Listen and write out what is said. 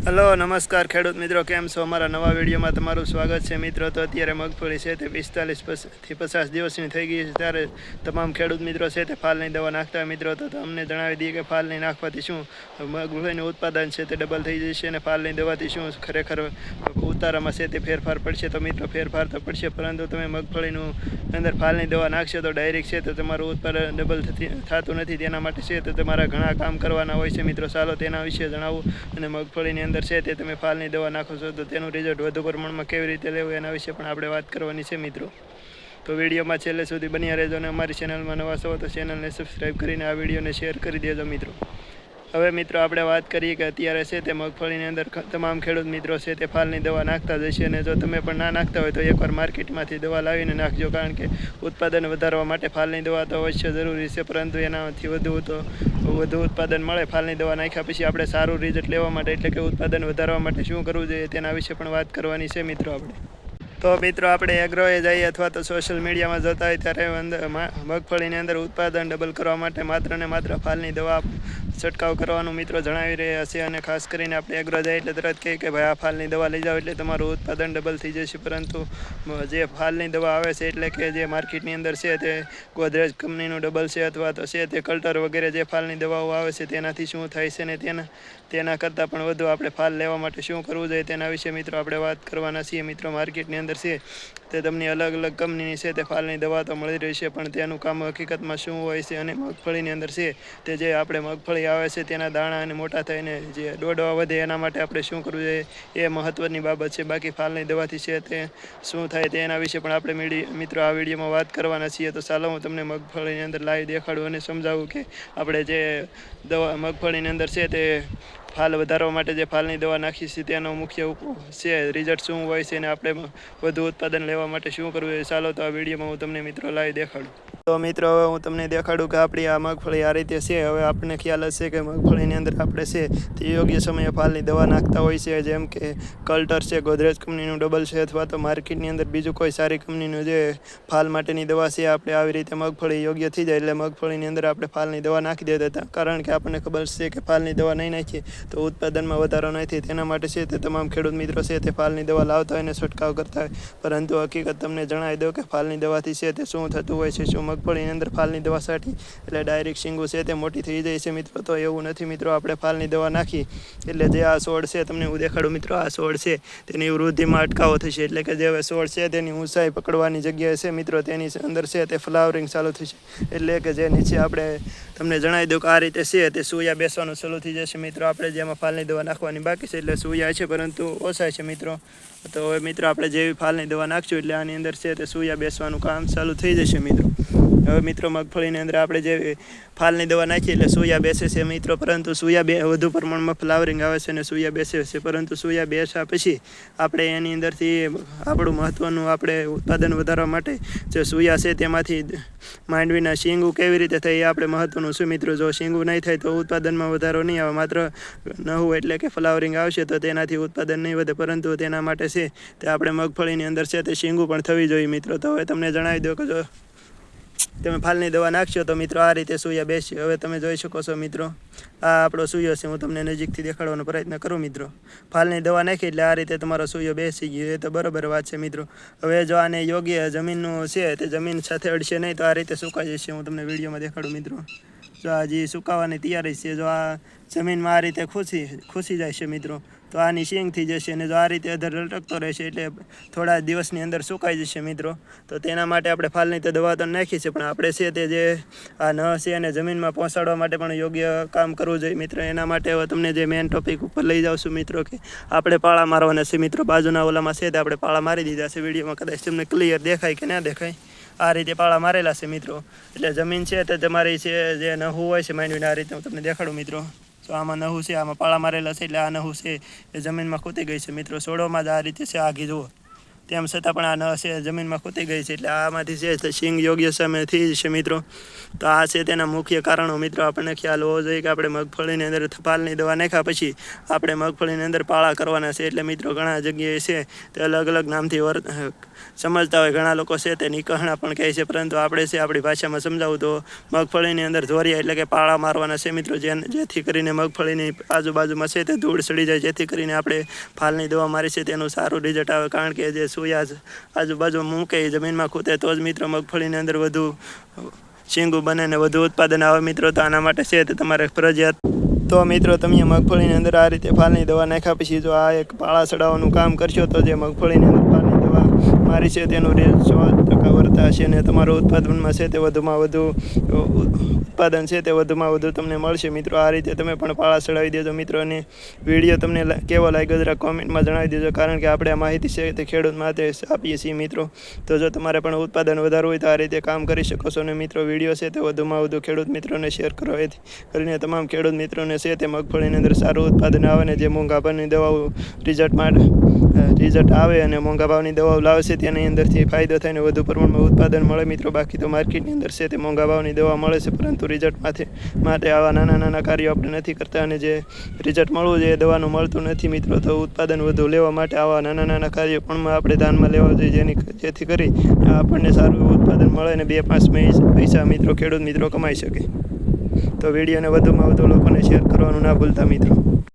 Hello नमस्कार खेडूत मित्रों, केम छो? अमरा नवा विडियो में तमारुं स्वागत है मित्रों। तो अत्यारे मगफળી છે તે 45 થી 50 દિવસની થઈ ગઈ છે, ત્યારે તમામ ખેડૂત મિત્રો છે તે ફાલની દવા નાખતા હોય મિત્રો, તો તમને જણાવી દઈએ કે ફાલની નાખવાથી શું મગફળીનું ઉત્પાદન છે તે ડબલ થઈ જશે અને ફાલની દવાથી શું ખરેખર ઉતારામાં છે તે ફેરફાર પડશે। તો મિત્રો ફેરફાર તો પડશે, પરંતુ તમે મગફળીનું અંદર ફાલની દવા નાખશો તો ડાયરેક્ટ છે તો તમારું ઉત્પાદન ડબલ થતું નથી। તેના માટે છે તો તમારા ઘણા કામ કરવાના હોય છે મિત્રો। ચાલો તેના વિશે જણાવું અને મગફળીની અંદર છે તે તમે ફાલની દવા નાખો છો તો તેનું રિઝલ્ટ વધુ પ્રમાણમાં કેવી રીતે લેવું એના વિશે પણ આપણે વાત કરવાની છે મિત્રો। તો વિડીયોમાં છેલ્લે સુધી બન્યા રહેજો અને અમારી ચેનલમાં નવા છો તો ચેનલને સબસ્ક્રાઈબ કરીને આ વિડીયોને શેર કરી દેજો મિત્રો। હવે મિત્રો આપણે વાત કરીએ કે અત્યારે છે તે મગફળીની અંદર તમામ ખેડૂત મિત્રો છે તે ફાલની દવા નાખતા જ હશે, અને જો તમે પણ ના નાખતા હોય તો એકવાર માર્કેટમાંથી દવા લાવીને નાખજો, કારણ કે ઉત્પાદન વધારવા માટે ફાલની દવા તો અવશ્ય જરૂરી છે, પરંતુ એનાથી વધુ ઉત્પાદન મળે ફાલની દવા નાખ્યા પછી આપણે સારું રિઝલ્ટ લેવા માટે, એટલે કે ઉત્પાદન વધારવા માટે શું કરવું જોઈએ તેના વિશે પણ વાત કરવાની છે મિત્રો આપણે। તો મિત્રો આપણે એગ્રોએ જઈએ અથવા તો સોશિયલ મીડિયામાં જોતા હોય ત્યારે મગફળીની અંદર ઉત્પાદન ડબલ કરવા માટે માત્ર ને માત્ર ફાલની દવા છંટકાવ કરવાનું મિત્રો જણાવી રહ્યા છે, અને ખાસ કરીને આપણે એગ્રો જાય એટલે તરત કહે કે ભાઈ આ ફાલની દવા લઈ જાઓ એટલે તમારું ઉત્પાદન ડબલ થઈ જશે, પરંતુ જે ફાલની દવા આવે છે એટલે કે જે માર્કેટની અંદર છે તે ગોદરેજ કંપનીનું ડબલ છે અથવા તો છે તે કલ્ટર વગેરે જે ફાલની દવાઓ આવે છે તેનાથી શું થાય છે ને તેના કરતાં પણ વધુ આપણે ફાલ લેવા માટે શું કરવું જોઈએ તેના વિશે મિત્રો આપણે વાત કરવાના છીએ મિત્રો। માર્કેટની અંદર છે તે તમને અલગ અલગ કંપનીની છે તે ફાલની દવા તો મળી રહી છે, પણ તેનું કામ હકીકતમાં શું હોય છે અને મગફળીની અંદર છે તે જે આપણે મગફળી આવે છે તેના દાણા અને મોટા થઈને જે ડોડવા વધે એના માટે આપણે શું કરવું જોઈએ એ મહત્ત્વની બાબત છે। બાકી ફાલની દવાથી છે તે શું થાય તેના વિશે પણ આપણે મિત્રો આ વિડીયોમાં વાત કરવાના છીએ। તો ચાલો હું તમને મગફળીની અંદર લાવી દેખાડું અને સમજાવું કે આપણે જે દવા મગફળીની અંદર છે તે ફાલ વધારવા માટે જે ફાલની દવા નાખી છે તેનો મુખ્ય છે રિઝલ્ટ શું હોય છે અને આપણે વધુ ઉત્પાદન લેવા માટે શું કરવું જોઈએ। ચાલો તો આ વિડીયોમાં હું તમને મિત્રો લાવી દેખાડું। તો મિત્રો હવે હું તમને દેખાડું કે આપણી આ મગફળી આ રીતે છે। હવે આપણને ખ્યાલ હશે કે મગફળીની અંદર આપણે છે તે યોગ્ય સમયે ફાલની દવા નાખતા હોય છે, જેમ કે કલ્ટર છે, ગોદરેજ કંપનીનું ડબલ છે, અથવા તો માર્કેટની અંદર બીજું કોઈ સારી કંપનીનું જે ફાલ માટેની દવા છે આપણે આવી રીતે મગફળી યોગ્ય થઈ જાય એટલે મગફળીની અંદર આપણે ફાલની દવા નાખી દેતા હતા, કારણ કે આપણને ખબર છે કે ફાલની દવા નહીં નાખીએ તો ઉત્પાદનમાં વધારો નહીં થાય। તેના માટે છે તે તમામ ખેડૂત મિત્રો છે તે ફાલની દવા લાવતા હોય અને છંટકાવ કરતા હોય, પરંતુ હકીકત તમને જણાવી દઉં કે ફાલની દવાથી છે તે શું થતું હોય છે। શું મગફળીની અંદર ફાલની દવા છાંટી એટલે ડાયરેક્ટ શીંગું છે તે મોટી થઈ જાય છે મિત્રો? તો એવું નથી મિત્રો। આપણે ફાલની દવા નાખી એટલે જે આ છોડ છે તમને હું દેખાડું મિત્રો, આ છોડ છે તેની વૃદ્ધિમાં અટકાવો થશે, એટલે કે જે છોડ છે તેની ઊંચાઈ પકડવાની જગ્યાએ છે મિત્રો તેની અંદર છે તે ફ્લાવરિંગ ચાલુ થશે, એટલે કે જે નીચે આપણે તમને જણાવી દઉં કે આ રીતે છે તે સૂયા બેસવાનું ચાલુ થઈ જશે મિત્રો। આપણે જેમાં ફાલની દવા નાખવાની બાકી છે એટલે સૂયા છે પરંતુ ઓછા છે મિત્રો। તો હવે મિત્રો આપણે જેવી ફાલની દવા નાખશું એટલે આની અંદર છે તે સૂયા બેસવાનું કામ ચાલુ થઈ જશે મિત્રો। હવે મિત્રો મગફળીની અંદર આપણે જે ફાલની દવા નાખીએ એટલે સૂયા બેસે છે મિત્રો, પરંતુ સૂયા વધુ પ્રમાણમાં ફ્લાવરિંગ આવે છે અને સૂયા બેસે છે, પરંતુ સૂયા બેસ્યા પછી આપણે એની અંદરથી આપણું મહત્ત્વનું આપણે ઉત્પાદન વધારવા માટે જે સૂયા છે તેમાંથી માંડવીના શીંગું કેવી રીતે થાય એ આપણે મહત્ત્વનું છે મિત્રો। જો શીંગું નહીં થાય તો ઉત્પાદનમાં વધારો નહીં આવે, માત્ર નવું એટલે કે ફ્લાવરિંગ આવશે તો તેનાથી ઉત્પાદન નહીં વધે, પરંતુ તેના માટે છે તે આપણે મગફળીની અંદર છે તે શીંગું પણ થવી જોઈએ મિત્રો। તો હવે તમને જણાવી દો કે જો તમે ફાલની દવા નાખશો તો મિત્રો આ રીતે સૂયા બેસશે। હવે તમે જોઈ શકો છો મિત્રો, આ આપણો સૂયો છે, હું તમને નજીકથી દેખાડવાનો પ્રયત્ન કરું મિત્રો। ફાલની દવા નાખી એટલે આ રીતે તમારો સૂયો બેસી ગયો, એ તો બરાબર વાત છે મિત્રો। હવે જો આને યોગ્ય જમીનનું છે તે જમીન સાથે અડશે નહીં તો આ રીતે સુકાઈ જશે, હું તમને વિડીયોમાં દેખાડું મિત્રો। જો આ જે સુકાવાની તૈયારી છે, જો આ જમીનમાં આ રીતે ખુશી જાય છે મિત્રો તો આની શીંગ થઈ જશે, અને જો આ રીતે અધર લટકતો રહેશે એટલે થોડા દિવસની અંદર સુકાઈ જશે મિત્રો। તો તેના માટે આપણે ફાલની તો દવા તો નાખી છે, પણ આપણે છે તે જે આ ન છે અને જમીનમાં પહોંચાડવા માટે પણ યોગ્ય કામ કરવું જોઈએ મિત્રો। એના માટે હવે તમને જે મેઇન ટોપિક ઉપર લઈ જાઉં છું મિત્રો કે આપણે પાળા મારવાના છે મિત્રો। બાજુના ઓલામાં છે તે આપણે પાળા મારી દીધા છે, વિડીયોમાં કદાચ તમને ક્લિયર દેખાય કે ના દેખાય, આ રીતે પાળા મારેલા છે મિત્રો। એટલે જમીન છે તે તમારી છે જે નહું હોય છે માંડવીને આ રીતે હું તમને દેખાડું મિત્રો। તો આમાં નહું છે, આમાં પાળા મારેલા છે એટલે આ નહું છે એ જમીનમાં ખૂતી ગઈ છે મિત્રો। છોડોમાં જ આ રીતે છે આઘી જુઓ, તેમ છતાં પણ આ ન છે જમીનમાં ખૂતી ગઈ છે, એટલે આમાંથી છે સિંગ યોગ્ય સમયથી છે મિત્રો. તો આ છે તેના મુખ્ય કારણો મિત્રો. આપણને ખ્યાલ હોવો જોઈએ કે આપણે મગફળીની અંદર ફાલની દવા નાખ્યા પછી આપણે મગફળીની અંદર પાળા કરવાના છે. એટલે મિત્રો ઘણા જગ્યાએ છે તે અલગ અલગ નામથી સમજતા હોય. ઘણા લોકો છે તે નિકહણા પણ કહે છે, પરંતુ આપણે છે આપણી ભાષામાં સમજાવું તો મગફળીની અંદર ધોરિયા એટલે કે પાળા મારવાના છે મિત્રો, જેથી કરીને મગફળીની આજુબાજુમાં છે તે ધૂળ સડી જાય, જેથી કરીને આપણે ફાલની દવા મારી છે તેનું સારું રિઝલ્ટ આવે. કારણ કે જે સુયા આજુબાજુ મૂકે જમીનમાં ખૂતે તો જ મિત્રો મગફળીની અંદર વધુ શીંગું બને ને વધુ ઉત્પાદન આવે મિત્રો. તો આના માટે છે તે તમારે ફરજિયાત. તો મિત્રો તમે મગફળીની અંદર આ રીતે ફાલની દવા નાખ્યા પછી જો આ એક પાળા ચડાવવાનું કામ કરશો તો જે મગફળીની અંદર ફાલની દવા મારી છે તેનું રિઝલ્ટ 100% વર્તા હશે અને તમારું ઉત્પાદનમાં છે તે વધુમાં વધુ ઉત્પાદન છે તે વધુમાં વધુ તમને મળશે મિત્રો. આ રીતે તમે પણ પાળા ચડાવી દેજો મિત્રો. અને વિડીયો તમને કેવો લાગ્યો જરા કોમેન્ટમાં જણાવી દેજો, કારણ કે આપણે આ માહિતી છે તે ખેડૂત માટે આપીએ છીએ મિત્રો. તો જો તમારે પણ ઉત્પાદન વધારવું હોય તો આ રીતે કામ કરી શકો છો. અને મિત્રો વિડીયો છે તે વધુમાં વધુ ખેડૂત મિત્રોને શેર કરો, એથી કરીને તમામ ખેડૂત મિત્રોને છે તે મગફળીની અંદર સારું ઉત્પાદન આવે ને જે મોંઘા ભાવની દવાઓ રિઝલ્ટ આવે અને મોંઘા ભાવની દવાઓ લાવશે તેની અંદરથી ફાયદો થઈને વધુ પ્રમાણમાં ઉત્પાદન મળે મિત્રો. બાકી તો માર્કેટની અંદર છે તે મોંઘા ભાવની દવા મળે છે, પરંતુ રિઝલ્ટ માટે આવા નાના કાર્યો આપણે નથી કરતા અને જે રિઝલ્ટ મળવું જોઈએ દવાનું મળતું નથી મિત્રો. તો ઉત્પાદન વધુ લેવા માટે આવા નાના કાર્યો પણ આપણે ધ્યાનમાં લેવા જોઈએ, જેથી કરી આપણને સારું ઉત્પાદન મળે અને 2-5 પૈસા મિત્રો ખેડૂત મિત્રો કમાઈ શકે. તો વિડીયોને વધુમાં વધુ લોકોને શેર કરવાનું ના ભૂલતા મિત્રો.